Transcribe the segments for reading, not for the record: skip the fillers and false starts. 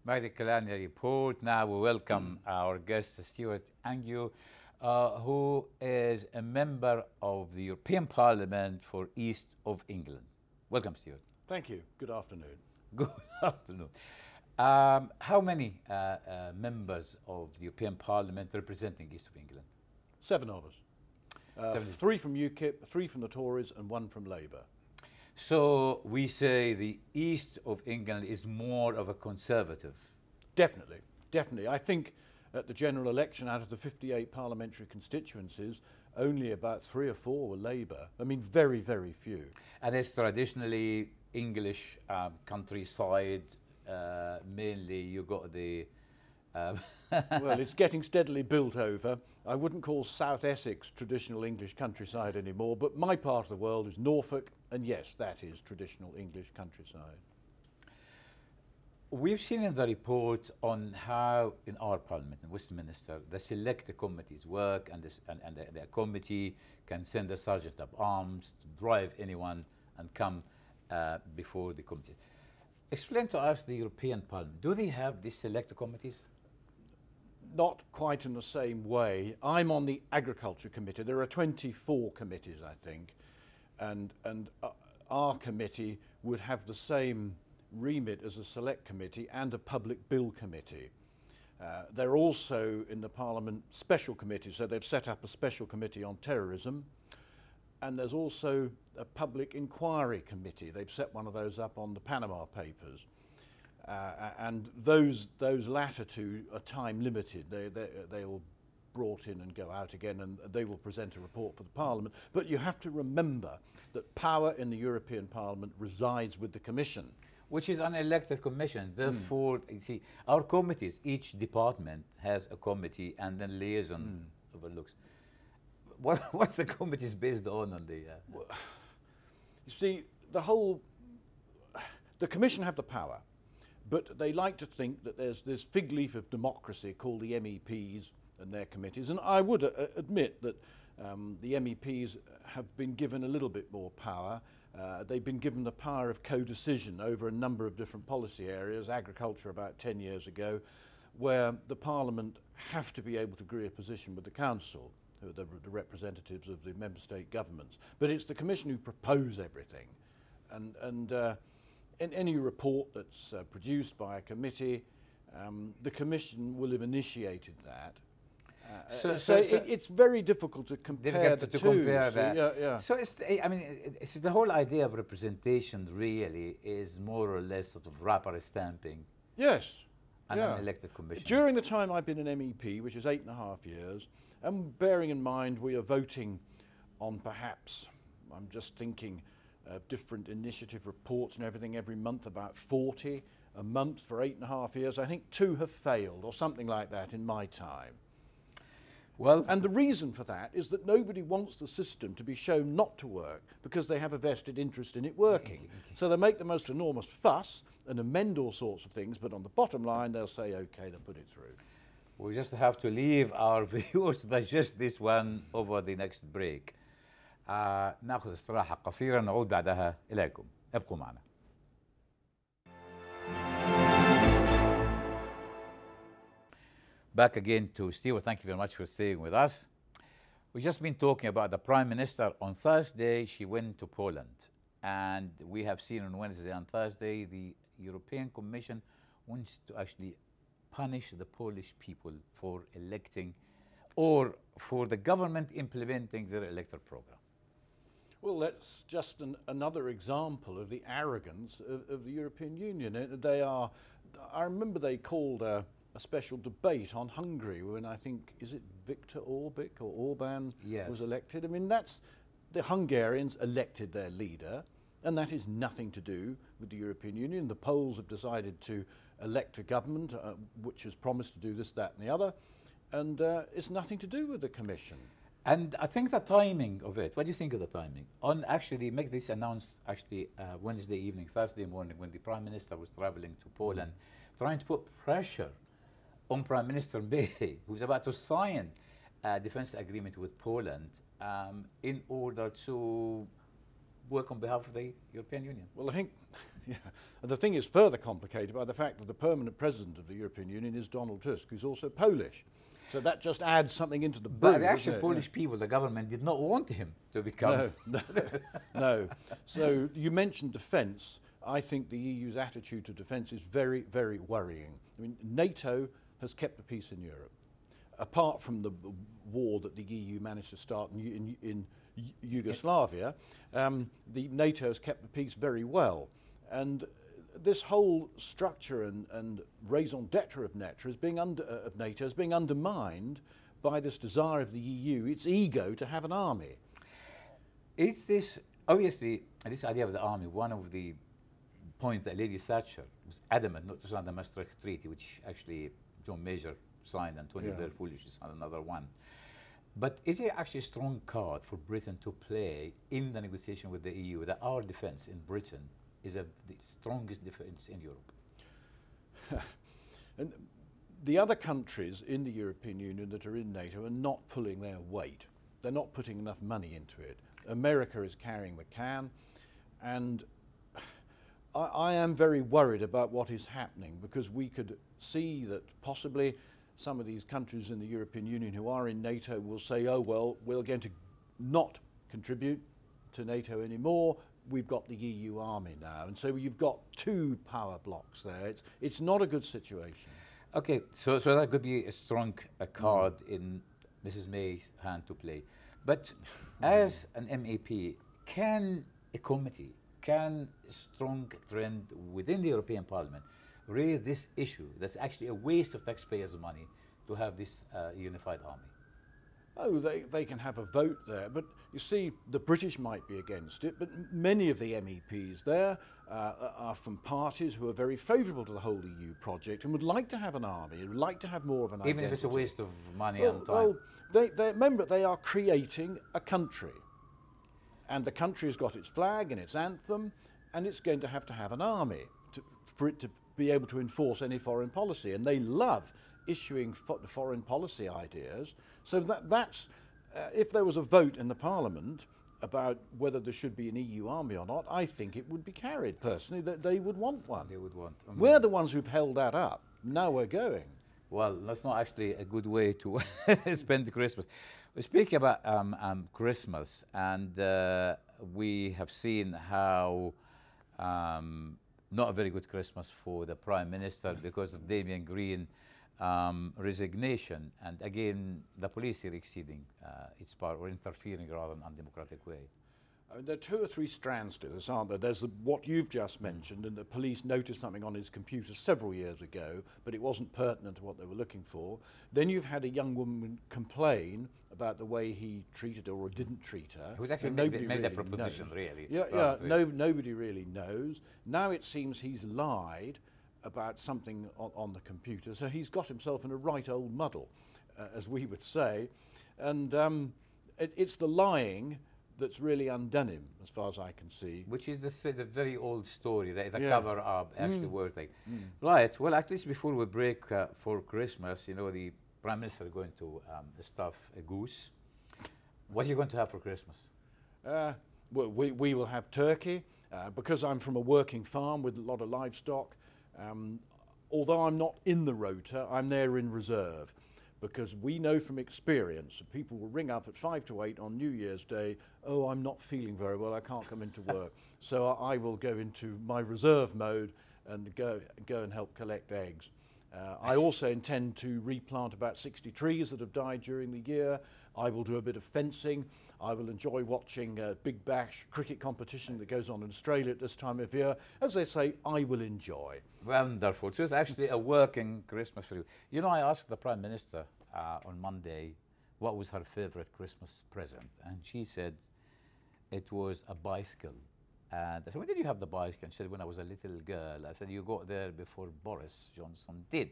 By the Colonial Report, now we welcome our guest, Stuart Agnew, who is a member of the European Parliament for East of England. Welcome, Stuart. Thank you. Good afternoon. Good afternoon. How many members of the European Parliament representing East of England? 7 of us. 3 from UKIP, 3 from the Tories and 1 from Labour. So we say the East of England is more of a conservative. Definitely, definitely. I think at the general election, out of the 58 parliamentary constituencies, only about 3 or 4 were Labour. I mean, very, very few. And it's traditionally English countryside, mainly you got the... Well, it's getting steadily built over. I wouldn't call South Essex traditional English countryside anymore, but my part of the world is Norfolk, and yes, that is traditional English countryside. We've seen in the report on how in our Parliament in Westminster the select committees work, and the committee can send a sergeant of arms to drive anyone and come before the committee. Explain to us the European Parliament. Do they have these select committees? Not quite in the same way. I'm on the Agriculture Committee. There are 24 committees, I think, and our committee would have the same remit as a select committee and a public bill committee. There are also in the Parliament special committees, so they've set up a special committee on terrorism, and there's also a public inquiry committee. They've set one of those up on the Panama Papers. And those latter two are time limited. They all brought in and go out again, and they will present a report for the Parliament. But you have to remember that power in the European Parliament resides with the Commission. Which is an elected commission. Therefore, you see, our committees, each department has a committee and then liaison overlooks. What's the committees based on the... Well, you see, the Commission have the power. But they like to think that there's this fig leaf of democracy called the MEPs and their committees. And I would admit that the MEPs have been given a little bit more power. They've been given the power of co-decision over a number of different policy areas, agriculture about 10 years ago, where the Parliament have to be able to agree a position with the Council, who are the representatives of the member state governments. But it's the Commission who propose everything. In any report that's produced by a committee, the Commission will have initiated that. So it's very difficult to compare the two. Compare that. Yeah. So I mean, it's the whole idea of representation really is more or less sort of rubber stamping. Yes. An unelected commission. During the time I've been an MEP, which is 8.5 years, and bearing in mind we are voting on perhaps, I'm just thinking, different initiative reports and everything every month, about 40 a month for 8.5 years. I think 2 have failed or something like that in my time. Well, and the reason for that is that nobody wants the system to be shown not to work because they have a vested interest in it working. So they make the most enormous fuss and amend all sorts of things, but on the bottom line they'll say, okay, they'll put it through. We just have to leave our viewers to digest this one over the next break. ناخذ استراحة قصيرة نعود بعدها إليكم ابقوا معنا. Back again to Stuart. Thank you very much for staying with us. We've just been talking about the Prime Minister. On Thursday she went to Poland, and we have seen on Wednesday and Thursday the European Commission wants to actually punish the Polish people for electing or for the government implementing their electoral program. Well, that's just another example of the arrogance of the European Union. I remember they called a special debate on Hungary when I think, is it Viktor Orban was elected? I mean, that's the Hungarians elected their leader, and that is nothing to do with the European Union. The Poles have decided to elect a government which has promised to do this, that and the other, and it's nothing to do with the Commission. And I think the timing of it, what do you think of the timing? On actually make this announced actually Wednesday evening, Thursday morning, when the Prime Minister was traveling to Poland, trying to put pressure on Prime Minister May, who's about to sign a defense agreement with Poland in order to work on behalf of the European Union. Well, I think Yeah. And the thing is further complicated by the fact that the permanent president of the European Union is Donald Tusk, who's also Polish. So that just adds something into the brew. But the actual Polish people, the government, did not want him to become. No, no. So you mentioned defence. I think the EU's attitude to defence is very, very worrying. I mean, NATO has kept the peace in Europe. Apart from the war that the EU managed to start in Yugoslavia, the NATO has kept the peace very well. And this whole structure and raison d'etre of NATO is being undermined by this desire of the EU, its ego, to have an army. Is this, obviously, this idea of the army, one of the points that Lady Thatcher was adamant not to sign the Maastricht Treaty, which actually John Major signed and Tony Blair foolishly signed another one. But is it actually a strong card for Britain to play in the negotiation with the EU that our defence in Britain is the strongest defence in Europe? And the other countries in the European Union that are in NATO are not pulling their weight. They're not putting enough money into it. America is carrying the can, and I am very worried about what is happening, because we could see that possibly some of these countries in the European Union who are in NATO will say, oh, well, we're going to not contribute to NATO anymore. We've got the EU army now. And so you've got two power blocks there. It's not a good situation. Okay, so that could be a strong card in Mrs. May's hand to play. But as an MEP, can a committee, can a strong trend within the European Parliament raise this issue that's actually a waste of taxpayers' money to have this unified army? Oh, they can have a vote there, but you see, the British might be against it, but many of the MEPs there are from parties who are very favourable to the whole EU project and would like to have an army, would like to have more of an identity. Even if it's a waste of money and time? Well, remember, they are creating a country, and the country has got its flag and its anthem, and it's going to have an army for it to be able to enforce any foreign policy, and they love issuing foreign policy ideas. So that's if there was a vote in the Parliament about whether there should be an EU army or not, I think it would be carried personally, that they would want one. They would want. We're the ones who've held that up. Now we're going. Well, that's not actually a good way to spend Christmas. We're speaking about Christmas, and we have seen how not a very good Christmas for the Prime Minister because of Damian Green resignation, and again the police here exceeding its power, or interfering rather in an undemocratic way. There are two or three strands to this, aren't there? There's what you've just mentioned, and the police noticed something on his computer several years ago, but it wasn't pertinent to what they were looking for. Then you've had a young woman complain about the way he treated her or didn't treat her. It was actually made that proposition, really. Yeah, nobody really knows. Now it seems he's lied about something on the computer, so he's got himself in a right old muddle, as we would say, and it's the lying that's really undone him, as far as I can see. Which is the very old story, the cover up actually worth it. Right, well, at least before we break for Christmas, you know, the Prime Minister is going to stuff a goose. What are you going to have for Christmas? Well, we will have turkey, because I'm from a working farm with a lot of livestock. Although I'm not in the rota, I'm there in reserve, because we know from experience that people will ring up at 5 to 8 on New Year's Day, oh, I'm not feeling very well, I can't come into work. So I will go into my reserve mode and go and help collect eggs. I also intend to replant about 60 trees that have died during the year. I will do a bit of fencing. I will enjoy watching a Big Bash cricket competition that goes on in Australia at this time of year. As they say, I will enjoy. Wonderful. So it's actually a working Christmas for you. You know, I asked the Prime Minister on Monday what was her favourite Christmas present, and she said it was a bicycle. And I said, when did you have the bicycle? And she said, when I was a little girl. I said, you got there before Boris Johnson did.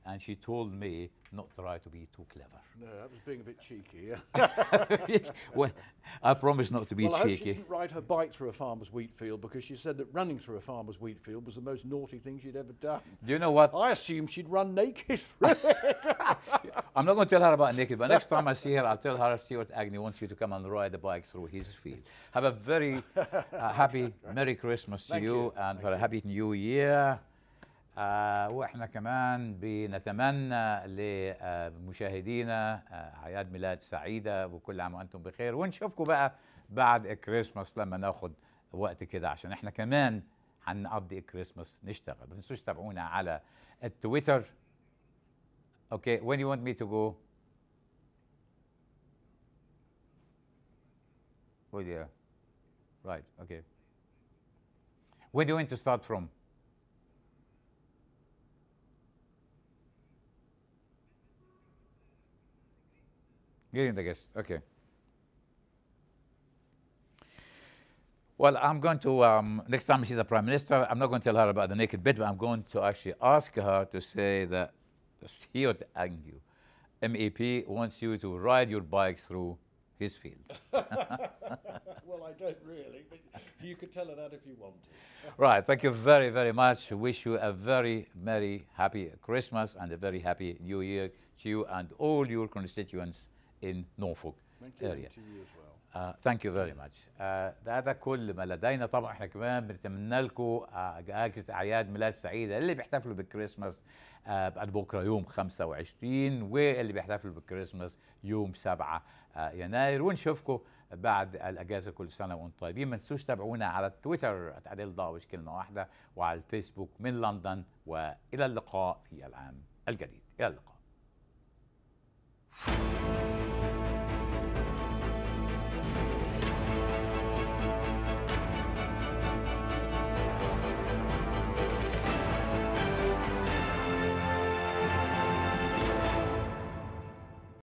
and she told me not to try to be too clever. No, that was being a bit cheeky, yeah. Well, I promise not to be well, I hope she cheeky. didn't ride her bike through a farmer's wheat field, because she said that running through a farmer's wheat field was the most naughty thing she'd ever done. Do you know what? I assumed she'd run naked through it. I'm not going to tell her about naked, but next time I see her, I'll tell her Stuart Agnew wants you to come and ride the bike through his field. Have a very happy Merry Christmas to you, and for a happy New Year. واحنا كمان بنتمنى لمشاهدينا اعياد ميلاد سعيده وكل عام وانتم بخير، ونشوفكم بقى بعد الكريسماس لما ناخد وقت كده، عشان احنا كمان هنقضي الكريسماس نشتغل. ما تنسوش تتابعونا على التويتر. Okay, when you want me to go? Oh yeah, right, okay. When do you want to start from? Getting the guest, okay. Well, I'm going to, next time I see the Prime Minister, I'm not going to tell her about the naked bit, but I'm going to actually ask her to say that Stuart Agnew MEP wants you to ride your bike through his field. Well, I don't really, but you could tell her that if you want to. Right, thank you very, very much. Wish you a very merry, happy Christmas and a very happy New Year to you and all your constituents in Norfolk area. To you as well. Thank you very much. ده كل ما لدينا. طبعا احنا كمان بنتمنى لكم اجازه اعياد ميلاد سعيده اللي بيحتفلوا بالكريسماس بعد بكره يوم 25 واللي بيحتفلوا بالكريسماس يوم 7 يناير، ونشوفكم بعد الاجازه. كل سنه وانتم طيبين. ما تنسوش تابعونا على التويتر @adel داوش كلمه واحده، وعلى الفيسبوك من لندن. والى اللقاء في العام الجديد. الى اللقاء.